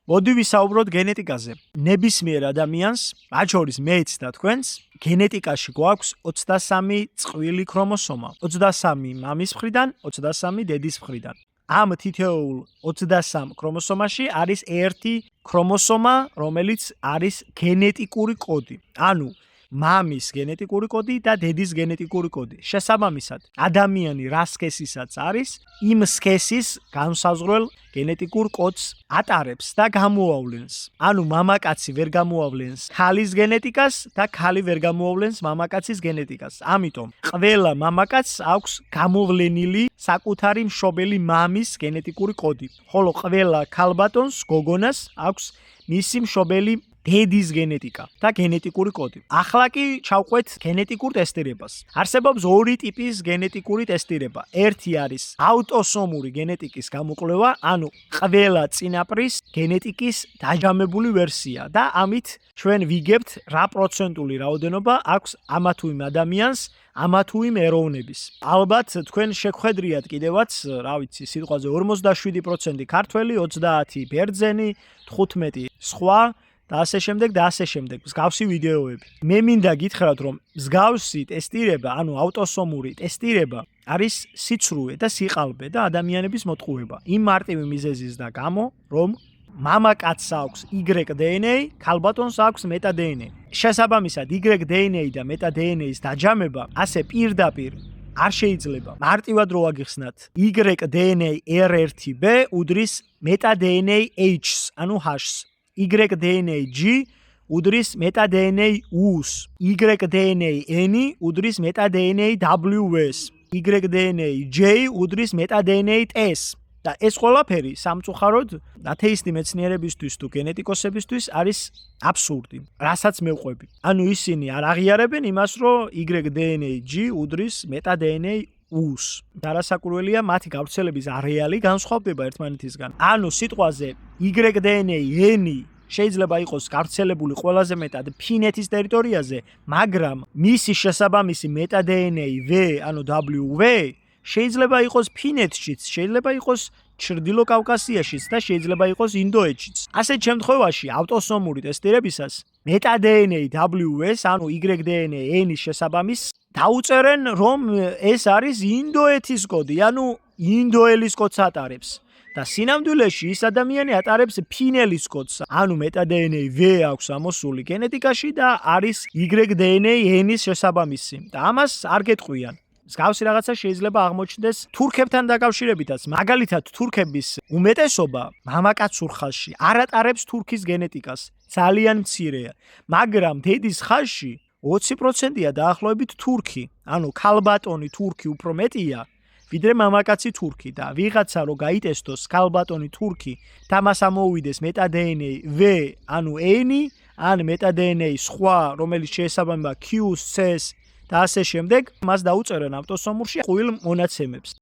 მოდი ვისაუბროთ გენეტიკაზე. ნებისმიერ ადამიანს, მათ შორის მეც და თქვენს, გენეტიკაში გვაქვს 23 წყვილი ქრომოსომა. 23 მამის მხრიდან, 23 დედის მხრიდან. ამ თითოეულ 23 ქრომოსომაში არის ერთი ქრომოსომა, რომელიც არის გენეტიკური კოდი. ანუ მამის გენეტიკური კოდი და დედის გენეტიკური კოდი. შესაბამისად, ადამიანი რა სქესისაც არის, იმ სქესის განსაზღვრელ გენეტიკურ კოდს ატარებს და გამოავლენს. ანუ მამაკაცი ვერ გამოავლენს ქალის გენეტიკას და ქალი ვერ გამოავლენს მამაკაცის გენეტიკას. ამიტომ ყველა მამაკაცს აქვს გამოვლენილი საკუთარი მშობელი მამის გენეტიკური კოდი. ხოლო ყველა ქალბატონს, გოგონას აქვს მისი მშობელი დედის გენეტიკა და გენეტიკური კოდი. ახლა კი ჩავყვეთ გენეტიკურ ტესტირებას. არსებობს ორი ტიპის გენეტიკური ტესტირება. ერთი არის ავტოსომური გენეტიკის გამოკვლევა, ანუ ყველა წინაპრის გენეტიკის დაჯამებული ვერსია და ამით ჩვენ ვიგებთ რა პროცენტული რაოდენობა აქვს ამა თუ იმ ადამიანს, ამა თუ იმ ეროვნების. ალბათ თქვენ შეგხვედრიათ კიდევაც, რა ვიცი, სიტყვაზე 47% ქართველი, 30 ბერძენი, 15 სხვა და ასე შემდეგ და ასე შემდეგ. მსგავსი ვიდეოები. მე მინდა გითხრათ, რომ მსგავსი ტესტირება, ანუ ავტოსომური ტესტირება არის სიცრუე და სიყალბე და ადამიანების მოტყუება. იმ მარტივი მიზეზის და გამო, რომ მამაკაცს აქვს Y-DNA, ქალბატონს აქვს მეტა-DNA. შესაბამისად, Y-DNA და მეტა-DNA-ის დაჯამება ასე პირდაპირ არ შეიძლება. მარტივად რო აგიხსნათ, Y-DNA R1B უდრის მეტა-DNA H-ს, ანუ H-ს. Y-DNA G უდრის მეტა-DNA U-ს. Y-DNA N უდრის მეტა-DNA W-ს. Y-DNA J უდრის მეტა-DNA T-ს. და ეს ყველაფერი სამწუხაროდ ათეისტი მეცნიერებისთვის თუ გენეტიკოსებისთვის არის აბსურდი. რასაც მე ვყვები. ანუ ისინი არ აღიარებენ იმას, რომ Y-DNA G უდრის მეტა-DNA U-ს. დარასაკურველია მათი გავრცელების არეალი განსხვავდება ერთმანეთისგან. ანუ სიტყვაზე Y-DNA N შეიძლება იყოს გავრცელებული ყველაზე მეტად ფინეთის ტერიტორიაზე, მაგრამ მისი შესაბამისი მეტა-DNA V, ანუ WV შეიძლება იყოს ფინეთშიც, შეიძლება იყოს ჩრდილო კავკასიაშიც და შეიძლება იყოს ინდოეთშიც. ასეთ შემთხვევაში ავტოსომური ტესტირებისას მეტა-DNA WS, ანუ Y-DNA N-ის შესაბამისს დაუწერენ, რომ ეს არის ინდოეთის კოდი, ანუ ინდოელის კოდს ატარებს. და სინამდვილეში ის ადამიანი ატარებს ფინელის კოდს, ანუ მეტა-DNA V აქვს ამოსული გენეტიკაში და არის Y-DNA N-ის შესაბამისი. და ამას არ გეტყვიან. მსგავსი რაღაცა შეიძლება აღმოჩნდეს თურქებთან დაკავშირებითაც. მაგალითად, თურქების უმეტესობა მამაკაცურ ხაზში არ ატარებს თურქის გენეტიკას, ძალიან მცირეა, მაგრამ დედის ხაზში 20%-ია დაახლოებით თურქი, ანუ ქალბატონი თურქი უფრო მეტია ვიდრე მამაკაცი თურქი და ვიღაცა რო გაიტესტოს ქალბატონი თურქი და მას ამოუვიდეს მეტა-DNA V, ანუ N, ან მეტა-DNA სხვა, რომელიც შეესაბამება Q-ს, C-ს და ასე შემდეგ, მას დაუწერენ ავტოსომურში ყვილ მონაცემებს.